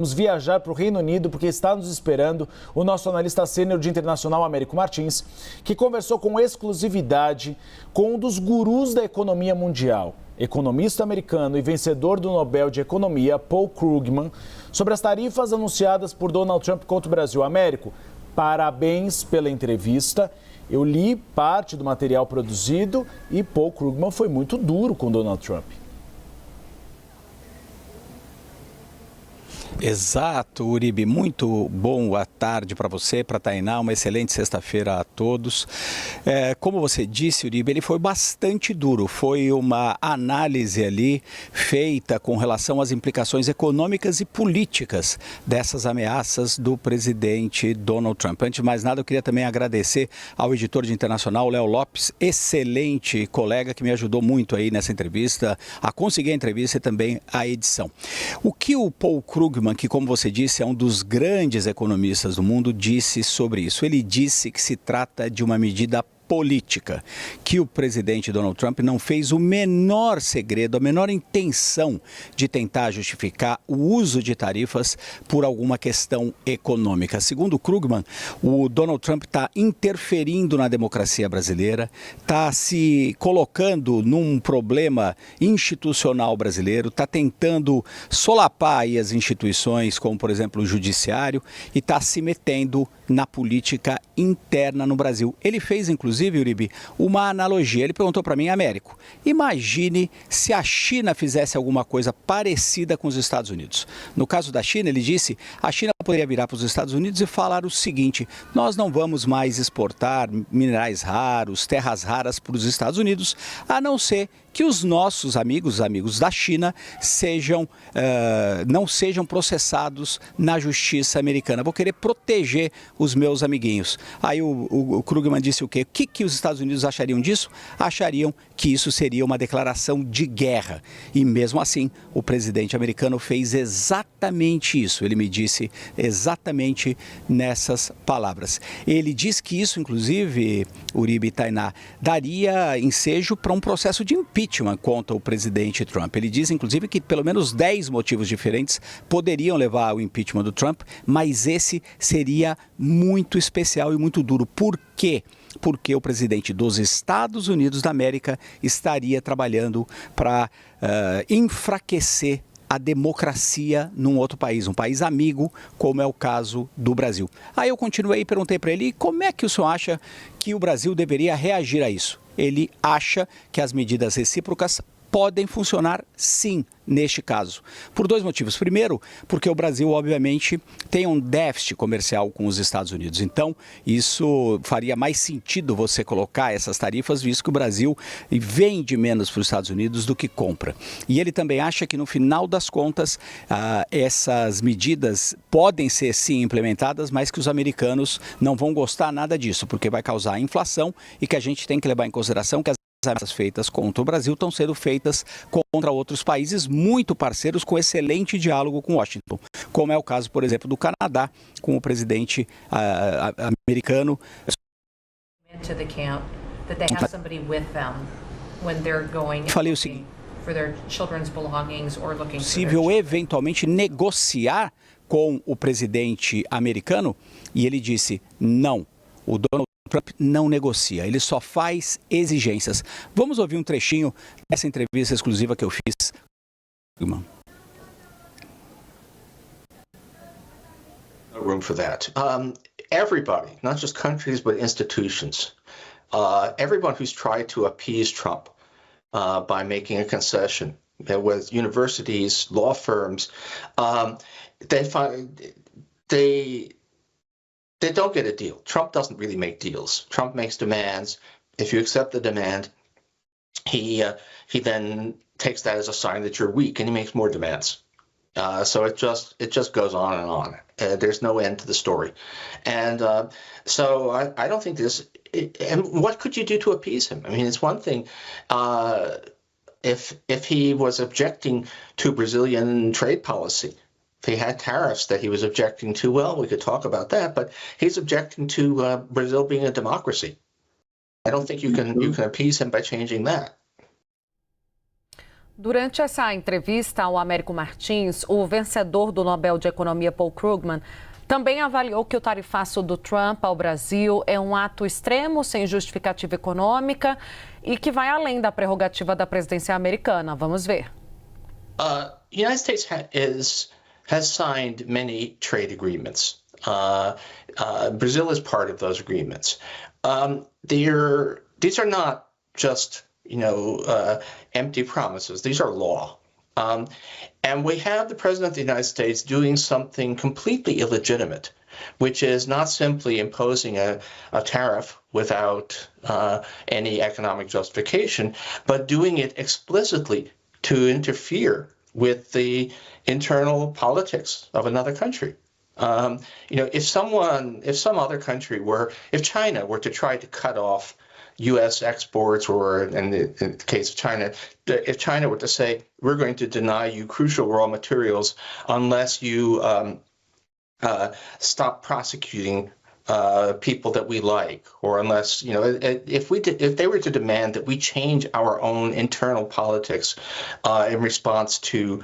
Vamos viajar para o Reino Unido porque está nos esperando o nosso analista sênior de internacional, Américo Martins, que conversou com exclusividade com um dos gurus da economia mundial, economista americano e vencedor do Nobel de Economia, Paul Krugman, sobre as tarifas anunciadas por Donald Trump contra o Brasil. Américo, parabéns pela entrevista. Eu li parte do material produzido e Paul Krugman foi muito duro com Donald Trump. Exato, Uribe. Muito boa tarde para você, para a Tainá. Uma excelente sexta-feira a todos. Como você disse, Uribe, ele foi bastante duro. Foi uma análise ali feita com relação às implicações econômicas e políticas dessas ameaças do presidente Donald Trump. Antes de mais nada, eu queria também agradecer ao editor de internacional, Léo Lopes, excelente colega que me ajudou muito aí nessa entrevista, a conseguir a entrevista e também a edição. O que o Paul Krugman, que, como você disse, é um dos grandes economistas do mundo, disse sobre isso. Ele disse que se trata de uma medida política, que o presidente Donald Trump não fez o menor segredo, a menor intenção de tentar justificar o uso de tarifas por alguma questão econômica. Segundo Krugman, o Donald Trump está interferindo na democracia brasileira, está se colocando num problema institucional brasileiro, está tentando solapar aí as instituições, como por exemplo o judiciário, e está se metendo na política interna no Brasil. Ele fez, inclusive, Uribe, uma analogia. Ele perguntou para mim, Américo, imagine se a China fizesse alguma coisa parecida com os Estados Unidos. No caso da China, ele disse, a China poderia virar para os Estados Unidos e falar o seguinte, nós não vamos mais exportar minerais raros, terras raras para os Estados Unidos, a não ser que os nossos amigos da China não sejam processados na justiça americana. Vou querer proteger os meus amiguinhos. Aí o Krugman disse o quê? O que os Estados Unidos achariam disso? Achariam que isso seria uma declaração de guerra. E mesmo assim, o presidente americano fez exatamente isso. Ele me disse exatamente nessas palavras. Ele diz que isso, inclusive, Uribe e Tainá, daria ensejo para um processo de impeachment contra o presidente Trump. Ele diz, inclusive, que pelo menos 10 motivos diferentes poderiam levar ao impeachment do Trump, mas esse seria muito especial e muito duro. Por quê? Porque o presidente dos Estados Unidos da América estaria trabalhando para enfraquecer a democracia num outro país, um país amigo, como é o caso do Brasil. Aí eu continuei e perguntei para ele como é que o senhor acha que o Brasil deveria reagir a isso. Ele acha que as medidas recíprocas podem funcionar sim neste caso, por dois motivos. Primeiro, porque o Brasil obviamente tem um déficit comercial com os Estados Unidos, então isso faria mais sentido você colocar essas tarifas, visto que o Brasil vende menos para os Estados Unidos do que compra. E ele também acha que no final das contas essas medidas podem ser sim implementadas, mas que os americanos não vão gostar nada disso, porque vai causar inflação e que a gente tem que levar em consideração que as ameaças feitas contra o Brasil estão sendo feitas contra outros países muito parceiros com excelente diálogo com Washington, como é o caso, por exemplo, do Canadá, com o presidente americano. Falei o seguinte, é possível eventualmente negociar com o presidente americano, e ele disse não, o Donald Trump não negocia, ele só faz exigências. Vamos ouvir um trechinho dessa entrevista exclusiva que eu fiz. No room for that. Everybody, not just countries, but institutions, everyone who's tried to appease Trump by making a concession, with universities, law firms, they don't get a deal. Trump doesn't really make deals. Trump makes demands. If you accept the demand, he then takes that as a sign that you're weak, and he makes more demands. So it just goes on and on. There's no end to the story, and so I don't think this. And what could you do to appease him? I mean, it's one thing if he was objecting to Brazilian trade policy. If he had tariffs that he was objecting to, well, we could talk about that, but he's objecting to Brazil being a democracy. I don't think you can appease him by changing that. Durante essa entrevista ao Américo Martins, o vencedor do Nobel de Economia, Paul Krugman, também avaliou que o tarifaço do Trump ao Brasil é um ato extremo, sem justificativa econômica e que vai além da prerrogativa da presidência americana. Vamos ver. The United States has signed many trade agreements. Brazil is part of those agreements. These are not just empty promises. These are law. And we have the President of the United States doing something completely illegitimate, which is not simply imposing a tariff without any economic justification, but doing it explicitly to interfere with the internal politics of another country. If China were to try to cut off U.S. exports, or in the case of China, if China were to say, we're going to deny you crucial raw materials unless you stop prosecuting people that we like, or unless, if they were to demand that we change our own internal politics in response to,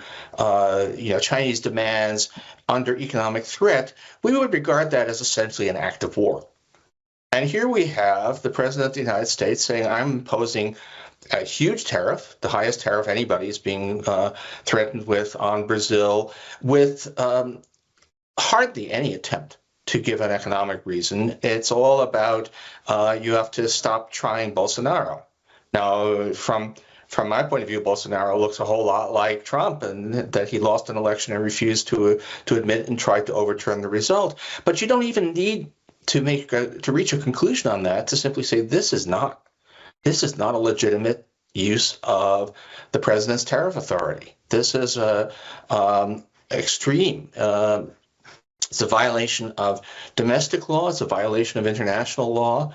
Chinese demands under economic threat, we would regard that as essentially an act of war. And here we have the President of the United States saying, I'm imposing a huge tariff, the highest tariff anybody is being threatened with on Brazil, with hardly any attempt to give an economic reason. It's all about you have to stop trying Bolsonaro. Now, from my point of view, Bolsonaro looks a whole lot like Trump, and that he lost an election and refused to admit and tried to overturn the result. But you don't even need to reach a conclusion on that, to simply say this is not a legitimate use of the president's tariff authority. This is extreme. It's a violation of domestic law. It's a violation of international law.